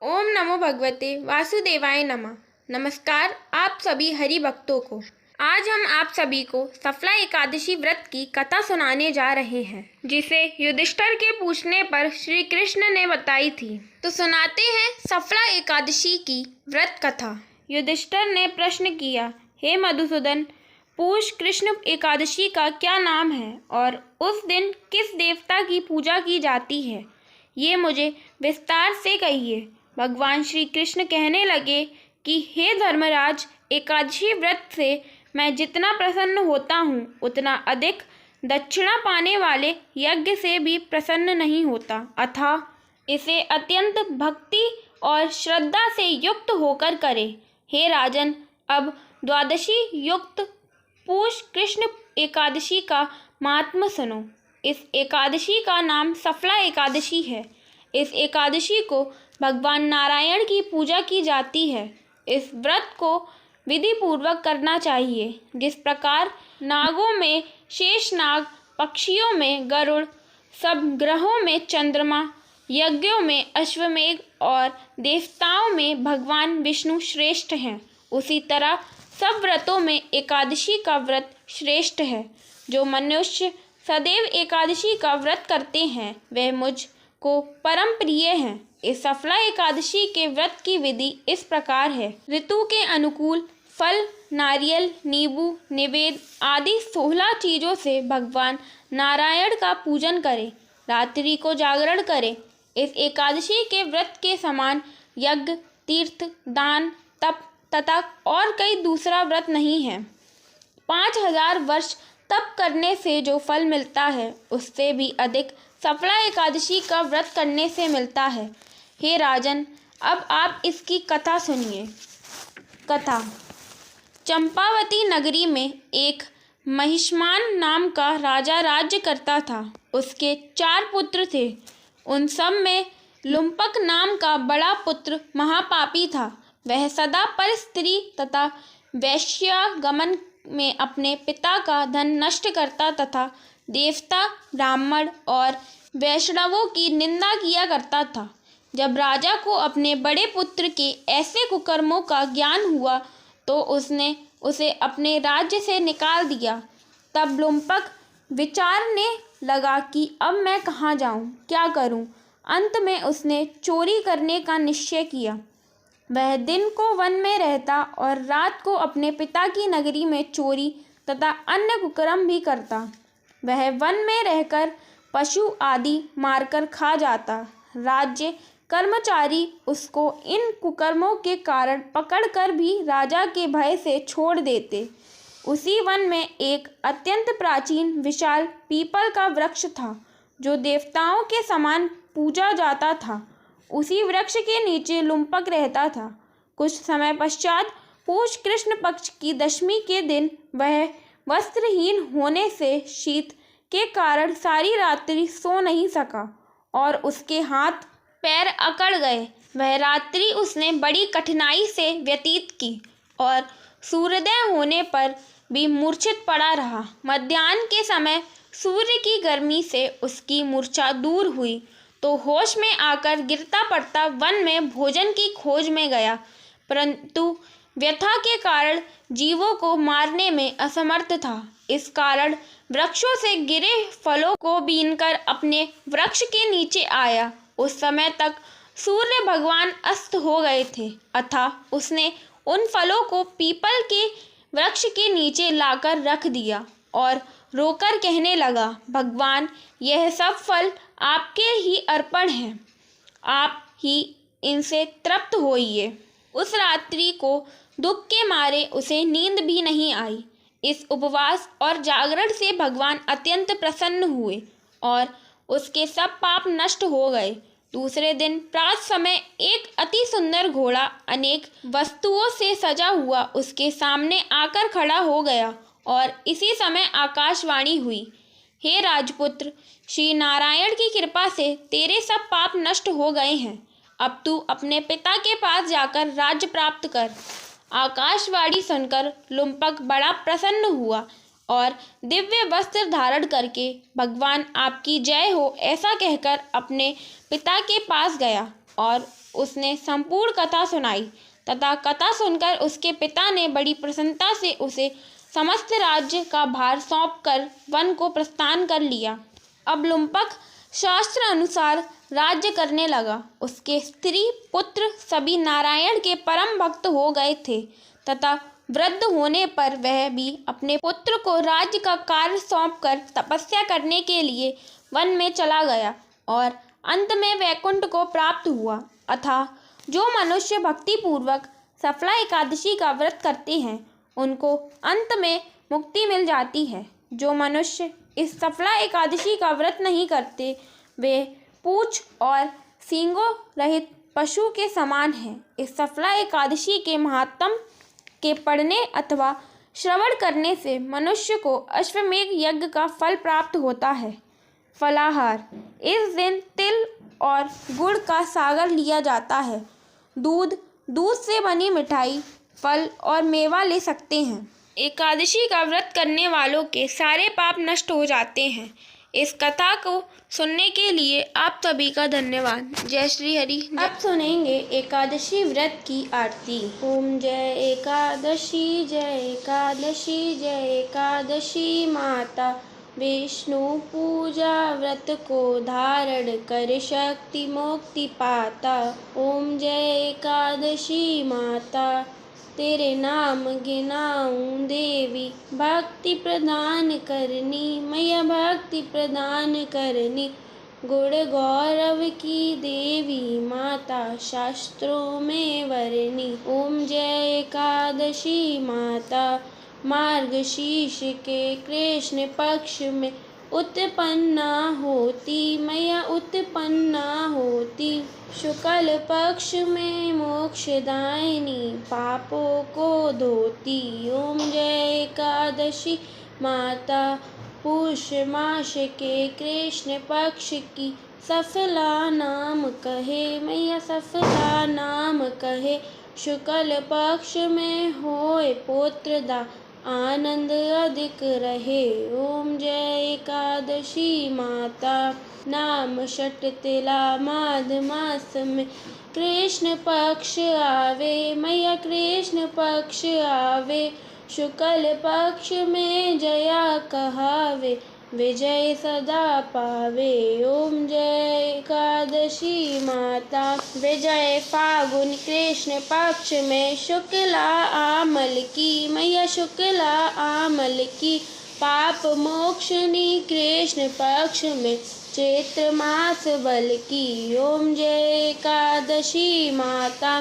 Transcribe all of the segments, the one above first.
ओम नमो भगवते वासुदेवाय नमः। नमस्कार आप सभी हरि भक्तों को। आज हम आप सभी को सफला एकादशी व्रत की कथा सुनाने जा रहे हैं, जिसे युधिष्ठिर के पूछने पर श्री कृष्ण ने बताई थी। तो सुनाते हैं सफला एकादशी की व्रत कथा। युधिष्ठिर ने प्रश्न किया, हे मधुसूदन, पूछ कृष्ण एकादशी का क्या नाम है और उस दिन किस देवता की पूजा की जाती है, ये मुझे विस्तार से कहिए। भगवान श्री कृष्ण कहने लगे कि हे धर्मराज, एकादशी व्रत से मैं जितना प्रसन्न होता हूँ उतना अधिक दक्षिणा पाने वाले यज्ञ से भी प्रसन्न नहीं होता। अतः इसे अत्यंत भक्ति और श्रद्धा से युक्त होकर करे। हे राजन, अब द्वादशी युक्त पूष कृष्ण एकादशी का महात्म्य सुनो। इस एकादशी का नाम सफला एकादशी है। इस एकादशी को भगवान नारायण की पूजा की जाती है। इस व्रत को विधि पूर्वक करना चाहिए। जिस प्रकार नागों में शेषनाग, पक्षियों में गरुड़, सब ग्रहों में चंद्रमा, यज्ञों में अश्वमेघ और देवताओं में भगवान विष्णु श्रेष्ठ हैं, उसी तरह सब व्रतों में एकादशी का व्रत श्रेष्ठ है। जो मनुष्य सदैव एकादशी का व्रत करते हैं वह मुझ को परम प्रिय हैं। इस सफला एकादशी के व्रत की विधि इस प्रकार है। ऋतु के अनुकूल फल, नारियल, नींबू, निवेद आदि 16 चीज़ों से भगवान नारायण का पूजन करें। रात्रि को जागरण करें। इस एकादशी के व्रत के समान यज्ञ, तीर्थ, दान, तप तथा और कई दूसरा व्रत नहीं है। 5000 वर्ष तप करने से जो फल मिलता है उससे भी अधिक सफला एकादशी का व्रत करने से मिलता है। हे राजन, अब आप इसकी कथा सुनिए। कथा। चंपावती नगरी में एक महिष्मान नाम का राजा राज्य करता था। उसके 4 पुत्र थे। उन सब में लुम्पक नाम का बड़ा पुत्र महापापी था। वह सदा पर स्त्री तथा वैश्यागमन में अपने पिता का धन नष्ट करता तथा देवता, ब्राह्मण और वैष्णवों की निंदा किया करता था। जब राजा को अपने बड़े पुत्र के ऐसे कुकर्मों का ज्ञान हुआ तो उसने उसे अपने राज्य से निकाल दिया। तब लुम्पक विचारने लगा कि अब मैं कहाँ जाऊँ, क्या करूँ। अंत में उसने चोरी करने का निश्चय किया। वह दिन को वन में रहता और रात को अपने पिता की नगरी में चोरी तथा अन्य कुकर्म भी करता। वह वन में रहकर पशु आदि मारकर खा जाता। राज्य कर्मचारी उसको इन कुकर्मों के कारण पकड़कर भी राजा के भय से छोड़ देते। उसी वन में एक अत्यंत प्राचीन विशाल पीपल का वृक्ष था, जो देवताओं के समान पूजा जाता था। उसी वृक्ष के नीचे लुम्पक रहता था। कुछ समय पश्चात पूष कृष्ण पक्ष की दशमी के दिन वह वस्त्रहीन होने से शीत के कारण सारी रात्रि सो नहीं सका और उसके हाथ पैर अकड़ गए। वह रात्रि उसने बड़ी कठिनाई से व्यतीत की और सूर्योदय होने पर भी मूर्छित पड़ा रहा। मध्याह्न के समय सूर्य की गर्मी से उसकी मूर्छा दूर हुई तो होश में आकर गिरता पड़ता वन में भोजन की खोज में गया, परंतु व्यथा के कारण जीवों को मारने में असमर्थ था। इस कारण वृक्षों से गिरे फलों को बीनकर अपने वृक्ष के नीचे आया। उस समय तक सूर्य भगवान अस्त हो गए थे। अतः उसने उन फलों को पीपल के वृक्ष के नीचे लाकर रख दिया और रोकर कहने लगा, भगवान, यह सब फल आपके ही अर्पण हैं, आप ही इनसे तृप्त होइए। उस रात्रि को दुख के मारे उसे नींद भी नहीं आई। इस उपवास और जागरण से भगवान अत्यंत प्रसन्न हुए और उसके सब पाप नष्ट हो गए। दूसरे दिन प्रातः समय एक अति सुंदर घोड़ा अनेक वस्तुओं से सजा हुआ उसके सामने आकर खड़ा हो गया और इसी समय आकाशवाणी हुई, हे राजपुत्र, श्री नारायण की कृपा से तेरे सब पाप नष्ट हो गए हैं। अब तू अपने पिता के पास जाकर राज्य प्राप्त कर। आकाशवाणी सुनकर लुम्पक बड़ा प्रसन्न हुआ और दिव्य वस्त्र धारण करके भगवान आपकी जय हो ऐसा कहकर अपने पिता के पास गया। और उसने संपूर्ण कथा सुनाई तथा कथा सुनकर उसके पिता ने बड़ी प्रसन्नता से उसे समस्त राज्य का भार सौंपकर वन को प्रस्थान कर लिया। अब लुम्पक शास्त्र अनुसार राज्य करने लगा। उसके स्त्री पुत्र सभी नारायण के परम भक्त हो गए थे तथा वृद्ध होने पर वह भी अपने पुत्र को राज्य का कार्य सौंपकर तपस्या करने के लिए वन में चला गया और अंत में वैकुंठ को प्राप्त हुआ। अतः जो मनुष्य भक्ति पूर्वक सफला एकादशी का व्रत करते हैं उनको अंत में मुक्ति मिल जाती है। जो मनुष्य इस सफला एकादशी का व्रत नहीं करते वे पूंछ और सींगों रहित पशु के समान हैं। इस सफला एकादशी के महात्म के पढ़ने अथवा श्रवण करने से मनुष्य को अश्वमेध यज्ञ का फल प्राप्त होता है। फलाहार: इस दिन तिल और गुड़ का सागर लिया जाता है। दूध से बनी मिठाई, फल और मेवा ले सकते हैं। एकादशी का व्रत करने वालों के सारे पाप नष्ट हो जाते हैं। इस कथा को सुनने के लिए आप सभी का धन्यवाद। जय श्री हरि। अब सुनेंगे एकादशी व्रत की आरती। ओम जय एकादशी, जय एकादशी, जय एकादशी माता। विष्णु पूजा व्रत को धारण कर शक्ति मुक्ति पाता। ओम जय एकादशी माता, तेरे नाम गिनाऊं देवी। भक्ति प्रदान करनी मैया, भक्ति प्रदान करनी। गुण गौरव की देवी माता, शास्त्रों में वरनी। ओम जय एकादशी माता, मार्गशीर्ष के कृष्ण पक्ष में उत्पन्ना होती मैया, उत्पन्ना होती। शुक्ल पक्ष में मोक्षदायिनी, पापों को धोती। ओम जय एकादशी माता, पुष मास के कृष्ण पक्ष की सफला नाम कहे मैया, सफला नाम कहे। शुक्ल पक्ष में होए पुत्रदा, आनंद अधिक रहे। ओम जय एकादशी माता, नाम षट तिला माघ मास में कृष्ण पक्ष आवे मैया, कृष्ण पक्ष आवे। शुक्ल पक्ष में जया कहावे, विजय सदा पावे। ओम जय एकादशी माता, विजय फागुन कृष्ण पक्ष में शुक्ला आमल की मैया, शुक्ला आमल की। पाप मोक्षनी कृष्ण पक्ष में चैत्र मास बल की। ओम जय एकादशी माता,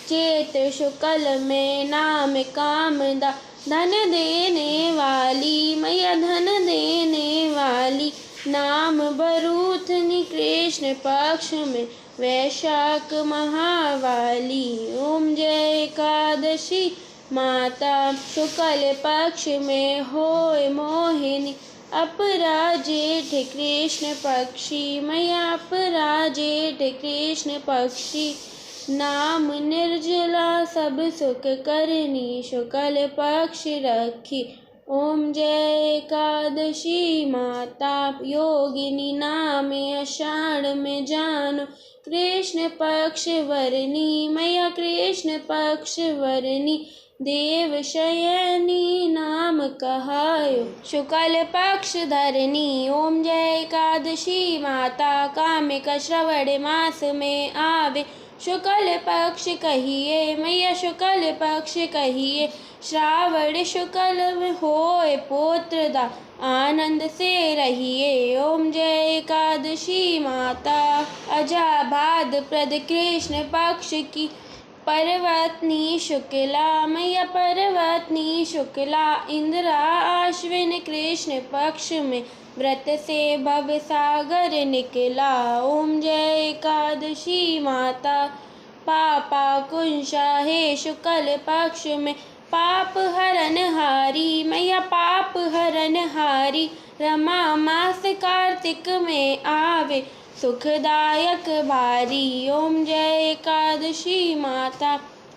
चैत्र शुक्ल में नाम कामदा, धन देने वाली मैया, धन देने वाली। नाम भरूथनी कृष्ण पक्ष में वैशाख महावाली। ओम जय एकादशी माता, शुक्ल पक्ष में होए मोहिनी, अपराजेठ कृष्ण पक्षी मैया, अपराजेठ कृष्ण पक्षी। नाम निर्जला सब सुख करनी, शुक्ल पक्ष रखी। ओम जय एकादशी माता, योगिनी नाम आषाढ़ में जानो, कृष्ण पक्ष वरनी मैया, कृष्ण पक्ष वरनी। देव शयनी नाम कहायो, शुक्ल पक्ष धरनी। ओम जय एकादशी माता, कामिक श्रवण मास में आवे, शुक्ल पक्ष कहिए मैया, शुक्ल पक्ष कहिए। श्रावण शुक्ल में होए पुत्रदा, आनंद से रहिए। ओम जय एकादशी माता, अजाभाद प्रद कृष्ण पक्ष की पर्वतनी शुक्ला मैया, पर्वतनी शुक्ला। इंद्रा आश्विन कृष्ण पक्ष में व्रत से भव सागर निकला। ओम जय एकादशी माता, पापा कुंशा है शुक्ल पक्ष में पाप हरन हारी मैया, पाप हरन हारी। रमा मास कार्तिक में आवे, सुखदायक भारी। ओम जय एकादशी माता,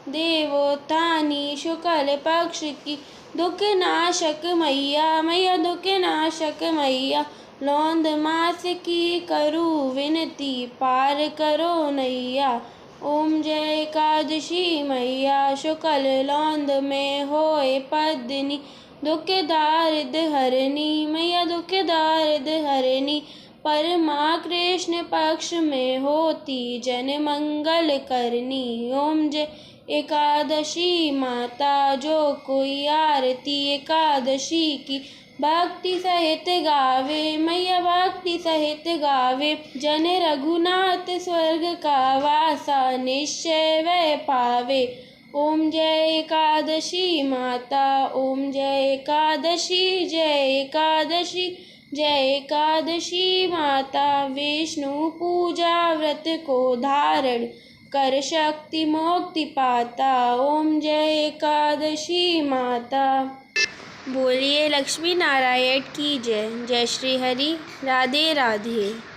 देवोत्थानी शुक्ल पक्ष की दुख नाशक मैया, मैया दुख नाशक मैया। लौंद मास की करूँ विनती, पार करो नैया। ओम जय एकादशी मैया, शुक्ल लौंद में होए पद्मिनी। दुख दारिद हरनी मैया, दुख दारिद हरनी। परमा कृष्ण पक्ष में होती, जन मंगल करनी। ओम जय एकादशी माता, जो कोई आरती एकादशी की भक्ति सहित गावे मैया, भक्ति सहित गावे। जन रघुनाथ स्वर्ग का वासा, निश्चय वह पावे। ओम जय एकादशी माता, ओम जय एकादशी, जय एकादशी, जय एकादशी माता। विष्णु पूजा व्रत को धारण कर, शक्ति मुक्ति पाता। ओम जय एकादशी माता। बोलिए लक्ष्मी नारायण की जय। जय श्री हरि। राधे राधे।